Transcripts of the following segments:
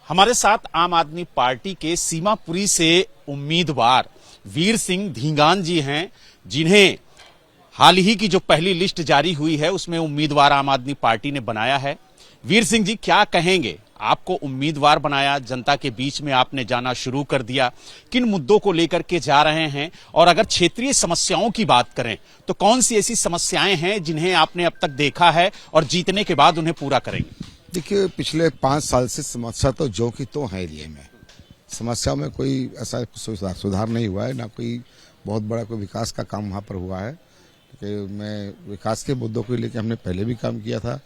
हमारे साथ आम आदमी पार्टी के सीमापुरी से उम्मीदवार वीर सिंह धींगान जी हैं, जिन्हें हाल ही की जो पहली लिस्ट जारी हुई है उसमें उम्मीदवार आम आदमी पार्टी ने बनाया है। वीर सिंह जी, क्या कहेंगे? आपको उम्मीदवार बनाया, जनता के बीच में आपने जाना शुरू कर दिया, किन मुद्दों को लेकर के जा रहे हैं? और अगर क्षेत्रीय समस्याओं की बात करें तो कौन सी ऐसी समस्याएं हैं जिन्हें आपने अब तक देखा है और जीतने के बाद उन्हें पूरा करेंगे? देखिए, पिछले 5 साल से समस्या तो जो की तो है एरिया में। समस्याओं में कोई ऐसा सुधार नहीं हुआ है, ना कोई बहुत बड़ा कोई विकास का काम वहाँ पर हुआ है। कि मैं विकास के मुद्दों को लेकर हमने पहले भी काम किया था।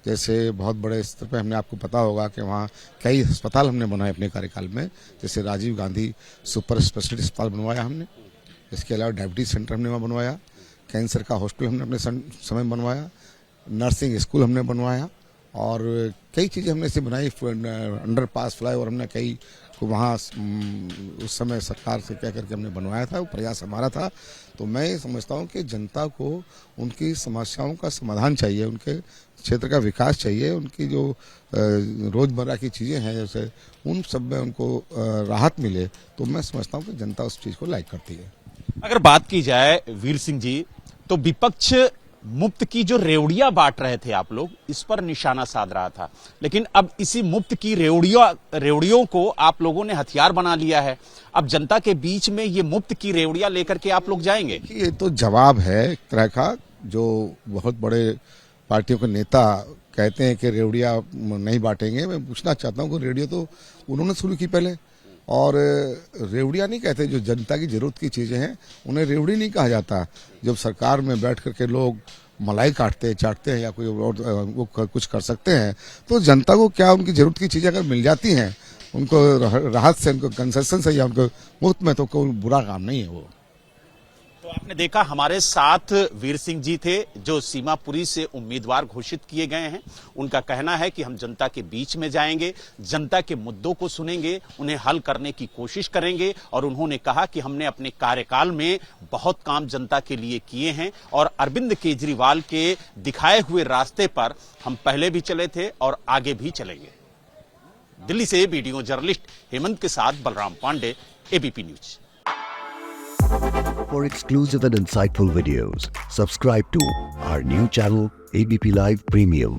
जैसे बहुत बड़े स्तर पर हमने, आपको पता होगा कि वहाँ कई अस्पताल हमने बनाए अपने कार्यकाल में। जैसे राजीव गांधी सुपर स्पेशलिटी अस्पताल बनवाया हमने, इसके अलावा डायबिटीज सेंटर हमने वहाँ बनवाया, कैंसर का हॉस्पिटल हमने अपने समय बनवाया, नर्सिंग स्कूल हमने बनवाया और कई चीज़ें हमने ऐसे बनाई। अंडरपास फ्लाईओवर हमने कई वहाँ उस समय सरकार से कह करके हमने बनवाया था, वो प्रयास हमारा था। तो मैं समझता हूँ कि जनता को उनकी समस्याओं का समाधान चाहिए, उनके क्षेत्र का विकास चाहिए, उनकी जो रोज़मर्रा की चीज़ें हैं जैसे उन सब में उनको राहत मिले। तो मैं समझता हूँ कि जनता उस चीज़ को लाइक करती है। अगर बात की जाए वीर सिंह जी, तो विपक्ष मुफ्त की जो रेवड़ियां बांट रहे थे आप लोग, इस पर निशाना साध रहा था, लेकिन अब इसी मुफ्त की रेवड़ियों को आप लोगों ने हथियार बना लिया है। अब जनता के बीच में ये मुफ्त की रेवड़ियां लेकर के आप लोग जाएंगे? ये तो जवाब है एक तरह का। जो बहुत बड़े पार्टियों के नेता कहते हैं कि रेवड़ियां नहीं बांटेंगे, मैं पूछना चाहता हूँ कि रेवड़ियां तो उन्होंने शुरू की पहले, और रेवड़ियाँ नहीं कहते। जो जनता की जरूरत की चीज़ें हैं उन्हें रेवड़ी नहीं कहा जाता। जब सरकार में बैठ करके लोग मलाई काटते चाटते हैं या कोई और वो कुछ कर सकते हैं, तो जनता को क्या उनकी जरूरत की चीज़ें अगर मिल जाती हैं उनको राहत से, उनको कंसेशन से या उनको मुफ्त में, तो कोई बुरा काम नहीं है वो। तो आपने देखा, हमारे साथ वीर सिंह जी थे जो सीमापुरी से उम्मीदवार घोषित किए गए हैं। उनका कहना है कि हम जनता के बीच में जाएंगे, जनता के मुद्दों को सुनेंगे, उन्हें हल करने की कोशिश करेंगे। और उन्होंने कहा कि हमने अपने कार्यकाल में बहुत काम जनता के लिए किए हैं और अरविंद केजरीवाल के दिखाए हुए रास्ते पर हम पहले भी चले थे और आगे भी चलेंगे। दिल्ली से वीडियो जर्नलिस्ट हेमंत के साथ Balram Pandey, ABP news. For exclusive and insightful videos, subscribe to our new channel ABP Live Premium.